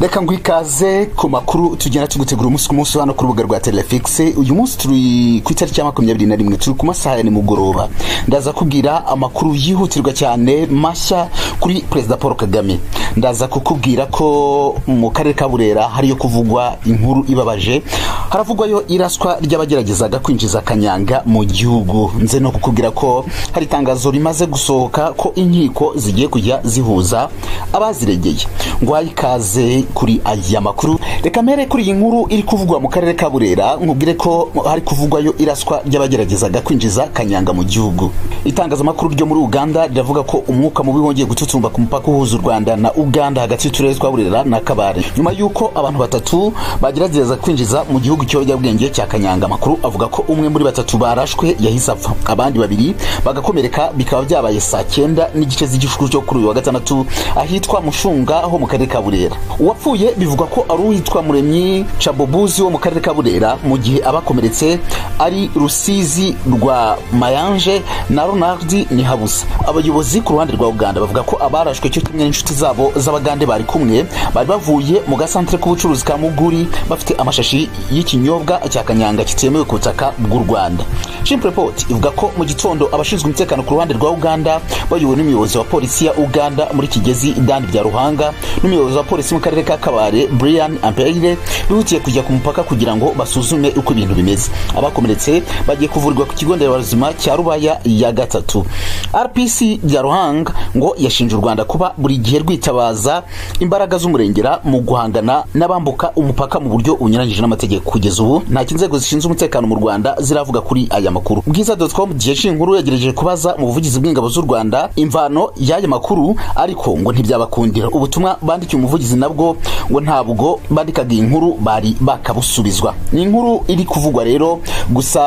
Reka ngwikaze ku makuru tugenda tugutegura umunsi ku munsi hano ku rubuga rwa Telefix. Uyu munsi turi ku itariki ya 21 turi ku masaha ya nimugoroba. Ndaza kubwira amakuru yihutirwa cyane mashya kuri President Paul Kagame. Ndaza kukubwira ko mu karere ka Burera hariyo kuvugwa inkuru ibabaje. Haravugwayo iraswa ry'abageragezaga kwinjiza kanyanga mu gihugu. Nze no kukubwira ko hari tangazo rimaze gusohoka ko inkiko zigiye kujya zihuza abaziregeye. Ngwaye ikaze kuri aya makuru. Reka mere kuri iyi nkuru iri kuvugwa mu karere ka Burera, nkubwire ko hari kuvugwayo iraswa ry'abageragezaga kwinjiza kanyanga mu gihugu. Itangaza makuru ryo muri Uganda riravuga ko umwuka mubi wongeye gututumba ku mupaka uhuza u Rwanda na Uganda hagati y'uturere twa Burera na Kabare, nyuma yuko abantu batatu bagerageza kwinjiza mu gihugu cy'Ikiyobyabwenge cya kanyanga. Makuru avuga ko umwe muri batatu barashwe yahise apfa, abandi babiri bagakomereka, bikaba byabaye saa 9 n'igice z'igishuru cyo kuri uyu wa gatandatu ahitwa Mushunga ho mu karere ka Burera. Uwapfuye bivuga ko ari uwitwa Muremyi Chabobuzi wo mu karere ka Burera, mu gihe abakomeretse ari Rusizi rwa Mayanje na Ronaldi Nihabusa. Abayobozi ku ruhande rwa Uganda bavuga ko abarashwe cyo kimwe n'inshuti zabo z'Abagande bari kumwe bari bavuye mu gasantere k'ubucuruzi ka Muguri bafite amashashi y'ikinyobwa cya kanyanga kitemewe ku butaka bw'u Rwanda. Chimp Report ivuga ko mu gitondo abashinzwe umutekano ku ruhande rwa Uganda bayobowe n'umuyobozi wa polisi ya Uganda muri Kigezi Dani bya Ruhanga n'umuyobozi wa polisi mu karere ka Kabare Brian Ampeire bihutiye kujya ku mupaka kugira ngo basuzume uko ibintu bimeze. Abakomeretse bagiye kuvurirwa ku kigo nderabuzima cya Rubaya ya gatatu. RPC bya Ruhanga ngo yashinje u Rwanda kuba buri gihe rwitabaza imbaraga z'umurengera mu guhangana n'abambuka umupaka mu buryo unyuranyije n'amategeko. Kugeza ubu nta kinzego zishinzwe umutekano mu Rwanda ziravuga kuri aya makuru. BWIZA.com gihe inkuru yagerageje kubaza mu buvugizi bw'ingabo z'u Rwanda imvano y'aya makuru, ariko ngo ntibyabakundira. Ubutumwa bandikiye umuvugizi nabwo ngo ntabwo bandikaga inkuru bari bakabusubizwa. Ni inkuru iri kuvugwa rero, gusa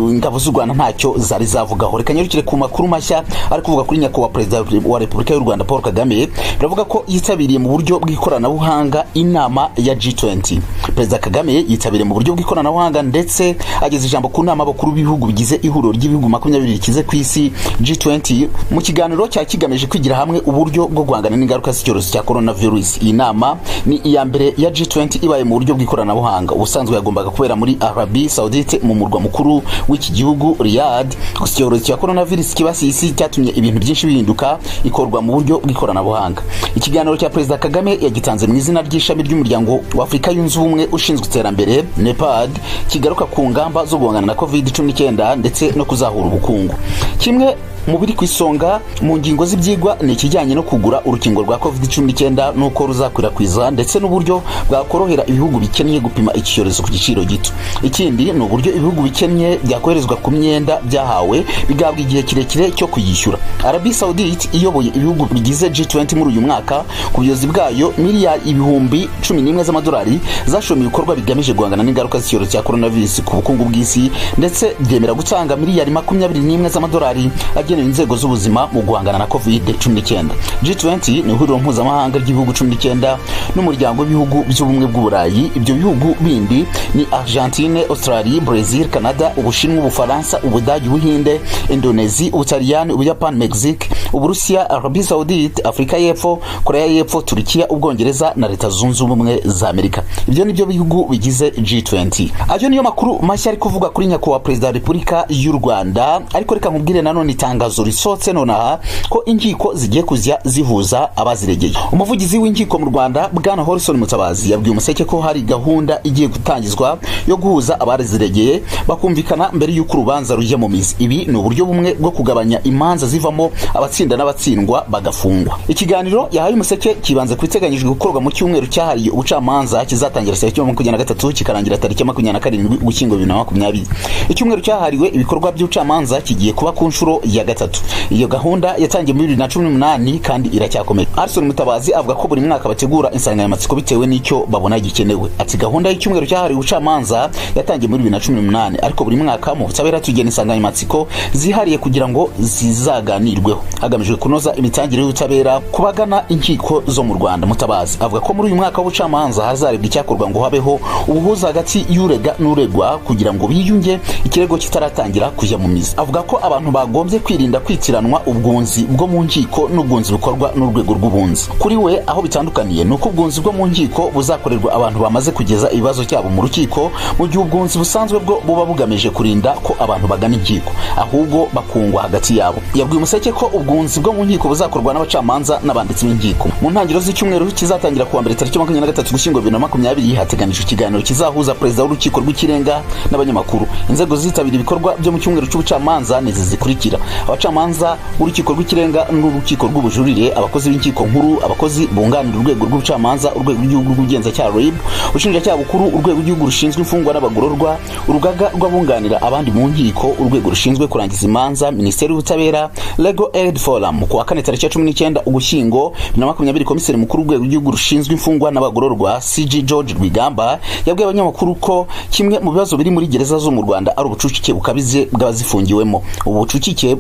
ingabo z'u Rwanda ntacyo zari zavugaho. Reka nyarukire ku makuru mashya ari kuvuga kuri nyakubahwa Perezida wa Repubulika y'u Rwanda Paul Kagame. Biravuga ko yitabiriye mu buryo bw'ikoranabuhanga inama ya G20. Perezida Kagame yitabiriye mu buryo bw'ikoranabuhanga ndetse ageze ijambo ku nama abakuru b'ibihugu bigize ihuriro ry'ibihugu 20 bikize ku isi G20 mu kiganiro cya kigamije kwigira hamwe uburyo bwo guhangana n'ingaruka z'icyorezo cya coronavirus. Iyi nama ni iya mbere ya G20 ibaye mu buryo bw'ikoranabuhanga. Ubusanzwe yagombaga kubera muri Arabie Saoudite mu murwa mukuru w'iki gihugu Riyadh. Gusa icyorezo cya coronavirus kibasiye isi cyatumye ibintu byinshi bihinduka, ikorwa mu buryo bw'ikoranabuhanga. Ikiganiro cya Perezida Kagame yagitanze mu izina ry'ishami ry'umuryango wa Afrika yunze ubumwe ushinzwe iterambere NEPAD, kigaruka ku ngamba zo guhangana na COVID-19 ndetse no kuzahura ubukungu. Kimwe mu biri ku isonga mu ngingo z'ibyigwa ni ikijyanye no kugura urukingo rwa COVID-19 nuko ruzakwirakwiza ndetse n'uburyo bwakorohera ibihugu bikennye gupima iki cyorezo ku giciro gito. Ikindi ni uburyo ibihugu bikennye byakoherezwa ku myenda byahawe bigabwa igihe kirekire cyo kuyishyura. Arabie Saoudite iyoboye ibihugu bigize G20 muri uyu mwaka ku buyobozi bwayo miliyari ibihumbi 11 z'amadolari zashoye ibikorwa bigamije guhangana n'ingaruka z'icyorezo cya coronavirus ku bukungu bw'isi, ndetse byemera gutanga miliyari 21 z'amadolari agenewe inzego z'ubuzima mu guhangana na COVID-19. G20 ni ihuriro mpuzamahanga ry'ibihugu 19 n'umuryango w'ibihugu by'ubumwe bw'Uburayi. Ibyo bihugu bindi ni Argentine, Australia, Brazil, Canada, Ubushinwa, Ubufaransa, Ubudage, Ubuhinde, Indonesia, Ubutaliyani, Ubuyapani, Mexique, Uburusiya, Arabie Saoudite, Afrika y'Epfo, Korea y'Epfo, Turkiya, Ubwongereza na Leta Zunze Ubumwe za Amerika. Ibyo nibyo bihugu bigize G20. Ayo niyo makuru mashya ari kuvuga kuri nyakubahwa Perezida wa Repubulika y'u Rwanda. Ariko reka nkubwire nanone itangazo risotse nonaha ko inkiko zigiye kuzya zihuza abaziregeye. Umuvugizi w'inkiko mu Rwanda Bwana Horizon Mutabazi yabwiye umuseke ko hari gahunda igiye gutangizwa yo guhuza abaziregeye bakumvikana mbere y'uko urubanza rujya mu mizi. Ibi ni uburyo bumwe bwo kugabanya imanza zivamo abatsinda n'abatsindwa bagafungwa. Ikiganiro yahaye umuseke kibanze kwiteganyijwe gukorwa mu cyumweru cyahariye ubucamanza kizatangira tariki 23 kikarangira tariki 27 Ugushyingo 2020. Icyumweru cyahariwe ibikorwa by'ubucamanza kigiye kuba ku nshuro ya gatatu. Iyo gahunda yatangiye muri 2018 kandi iracyakomeye. Horizon Mutabazi avuga ko buri mwaka bategura insanganyamatsiko bitewe n'icyo babona gikenewe. Ati gahunda y'icyumweru cyahariwe ubucamanza yatangiye muri 2018, ariko buri mwaka mu butabera tugena insanganyamatsiko zihariye kugira ngo zizaganirweho hagamijwe kunoza imitangire y'ubutabera kubagana inkiko zo mu Rwanda. Mutabazi avuga ko muri uyu mwaka w'ubucamanza hazarebwa icyakorwa ngo habeho ubuhuza hagati y'urega n'uregwa kugira ngo biyunge ikirego kitaratangira kujya mu mizi. Avuga ko abantu bagombye kwirinda kwitiranwa ubwunzi bwo mu nkiko n'ubwunzi bukorwa n'urwego rw'ubunzi. Kuri we aho bitandukaniye nuko ubwunzi bwo mu nkiko buzakorerwa abantu bamaze kugeza ibibazo cyabo mu rukiko, mu gihe ubwunzi busanzwe bwo buba bugamije kurinda ko abantu bagana inkiko ahubwo bakungwa hagati yabo. Yabwiye Umuseke ko ubwunzi bwo mu nkiko buzakorwa n'abacamanza n'abanditsi b'inkiko. Mu ntangiriro z'icyumweru kizatangira kuwa mbere tariki 23 Ugushyingo 2020 hateganijwe ikiganiro kizahuza perezida w'urukiko rw'ikirenga n'abanyamakuru. Inzego zitabira ibikorwa byo mu cyumweru cy'ubucamanza nizi zikurikira: abacamanza b'urukiko rw'ikirenga n'urukiko rw'ubujurire, abakozi b'inkiko nkuru, abakozi bunganira urwego rw'ubucamanza, urwego rw'igihugu rw'ubugenzacyaha RIB, ubushinjacyaha bukuru, urwego rw'igihugu rushinzwe imfungwa n'abagororwa, urugaga rw'abunganira abandi mu nkiko, urwego rushinzwe kurangiza imanza, minisiteri y'ubutabera, Legal Aid Forum. Ku wa kane tariki 19 Ugushyingo 2020 komiseri mukuru w'urwego rw'igihugu rushinzwe imfungwa n'abagororwa CG George Rwigamba yabwiye abanyamakuru ko kimwe mu bibazo biri muri gereza zo mu Rwanda ari ubucucike bukabize bw'abazifungiwemo. Ubu bucucike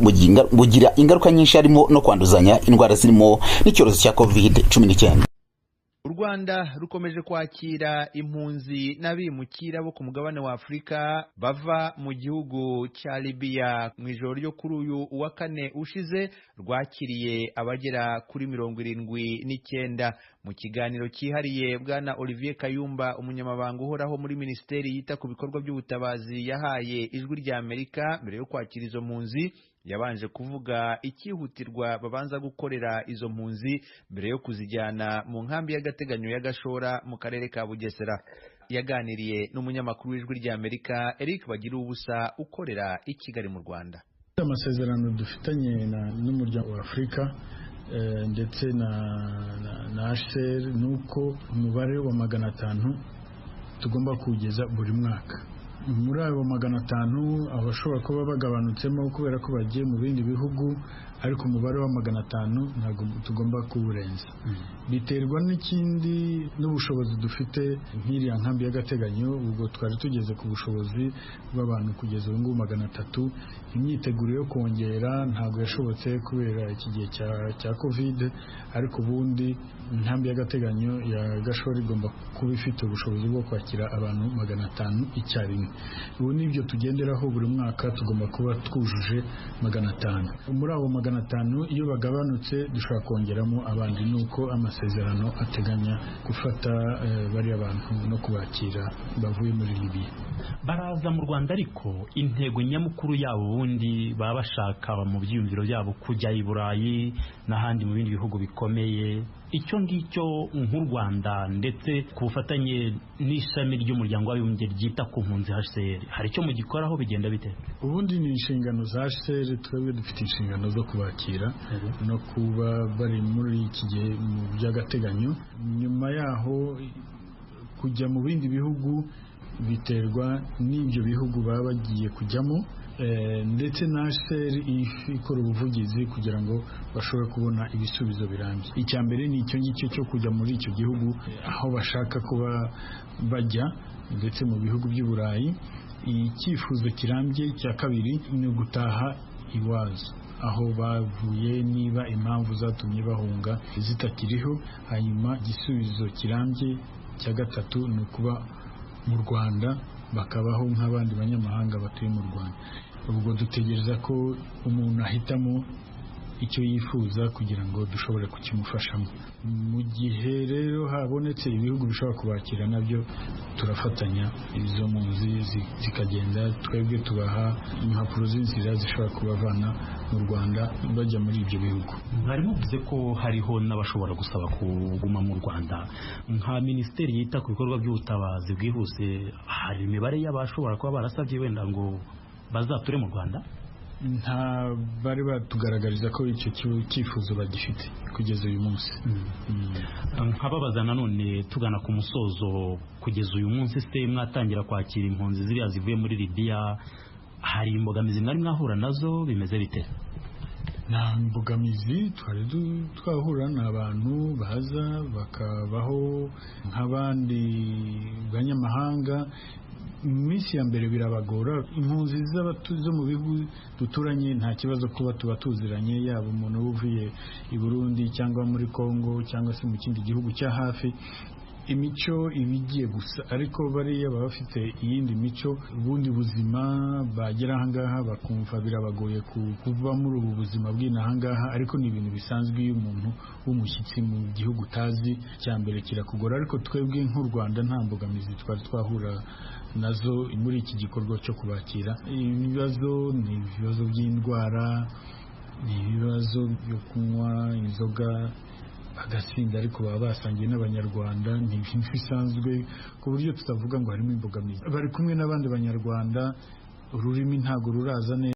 bugira ingaruka nyinshi harimo no kwanduzanya indwara zirimo n'icyorezo cya COVID-19. U Rwanda rukomeje kwakira impunzi n'abimukira bo ku mugabane wa Afurika bava mu gihugu cya Libya. Mu ijoro ryo kuri uyu wa kane ushize rwakiriye abagera kuri 79. Mu kiganiro cyihariye bwana Olivier Kayumba, umunyamabanga uhoraho muri Minisiteri yita ku bikorwa by'ubutabazi, yahaye Ijwi rya Amerika mbere yo kwakira izo mpunzi, yabanje kuvuga ikihutirwa babanza gukorera izo mpunzi mbere yo kuzijyana mu nkambi y'agateganyo ya Gashora mu karere ka Bugesera. Yaganiriye n'umunyamakuru w'Ijwi rya Amerika Eric Bagiruwubusa ukorera i Kigali mu Rwanda. Amasezerano dufitanye n'umuryango wa Afurika ndetse na HCR nuko umubare wa 500 tugomba kugeza buri mwaka. Muri abo 500 abashobora kuba bagabanutsemo kubera ko bagiye mu bindi bihugu, ariko umubare wa 500 ntabwo tugomba kuwurenza. Biterwa n'ikindi n'ubushobozi dufite nk'iriya nkambi y'agateganyo. Ubwo twari tugeze ku bushobozi bw'abantu kugeza ubu 300. Imyiteguro yo kongera ntabwo yashobotse kubera iki gihe cya COVID, ariko ubundi inkambi y'agateganyo ya Gashora igomba kuba ifite ubushobozi bwo kwakira abantu 500 icyarimwe. Ubu nibyo tugenderaho buri mwaka, tugomba kuba twujuje 500. Muri abo 500 iyo bagabanutse dushobora kongeramo abandi, nuko amasezerano ateganya gufata bari abantu no kubakira bavuye muri Libya. Baraza mu Rwanda, ariko intego nyamukuru yabo bundi baba bashaka mu byiyumviro byabo kujya i Burayi n'ahandi mu bindi bihugu bikomeye. Icyo ngicyo nk'u Rwanda ndetse ku bufatanye n'ishami ry'umuryango w'abibumbye ryita ku mpunzi HCR, hari icyo mugikoraho, bigenda bite? Ubundi ni inshingano za HCR, twebwe dufite inshingano zo kubakira no kuba bari muri iki gihe mu by'agateganyo. Nyuma yaho kujya mu bindi bihugu biterwa n'ibyo bihugu baba bagiye kujyamo, ndetse na HCR ikora ubuvugizi kugira ngo bashobore kubona ibisubizo birambye. Icya mbere ni icyo ngicyo cyo kujya muri icyo gihugu aho bashaka kuba bajya, ndetse mu bihugu by'i Burayi. Icyifuzo kirambye cya kabiri ni ugutaha iwazo aho bavuye, niba impamvu zatumye bahunga zitakiriho. Hanyuma igisubizo kirambye cya gatatu ni ukuba mu Rwanda bakabaho nk'abandi banyamahanga batuye mu Rwanda. Ubwo dutegereza ko umuntu ahitamo icyo yifuza kugira ngo dushobore kukimufashamo. Mu gihe rero habonetse ibihugu bishobora kubakira, nabyo turafatanya izo mpunzi zikagenda. Twebwe tubaha impapuro z'inzira zishobora kubavana mu Rwanda bajya muri ibyo bihugu. Mwari muvuze ko hariho n'abashobora gusaba kuguma mu Rwanda. Nka Minisiteri yita ku bikorwa by'ubutabazi bwihuse, hari imibare y'abashobora kuba barasabye wenda ngo bazature mu Rwanda? Nta bari batugaragariza ko icyo cyifuzo bagifite kugeza uyu munsi. Nkababaza nanone tugana ku musozo, kugeza uyu munsi se mwatangira kwakira impunzi ziriya zivuye muri Libya, hari imbogamizi mwari mwahura nazo, bimeze bite? Nta mbogamizi twari twahura, n'abantu baza bakabaho nk'abandi banyamahanga. Iminsi ya mbere birabagora. Impunzi zo mu bihugu duturanye nta kibazo kuba tuba tuziranye, yaba umuntu uvuye i Burundi cyangwa muri Kongo cyangwa se mu kindi gihugu cya hafi. imico ibigiye gusa ariko bariya baba bafite iyindi mico ubundi buzima bagera ahangaha bakumva birabagoye kuva muri ubu buzima bw'inahangaha ariko ni ibintu bisanzwe iyo umuntu w'umushyitsi mu gihugu utazi cyambere kirakugora ariko twebwe nk'u Rwanda nta mbogamizi twari twahura nazo muri iki gikorwa cyo kubakira. Ibibazo ni ibibazo by'indwara, ni ibibazo byo kunywa inzoga bagasinda ariko baba basangiye n'abanyarwanda, ni ibintu bisanzwe ku buryo tutavuga ngo harimo imbogamizi. Bari kumwe n'abandi banyarwanda, ururimi ntago ruraza neza.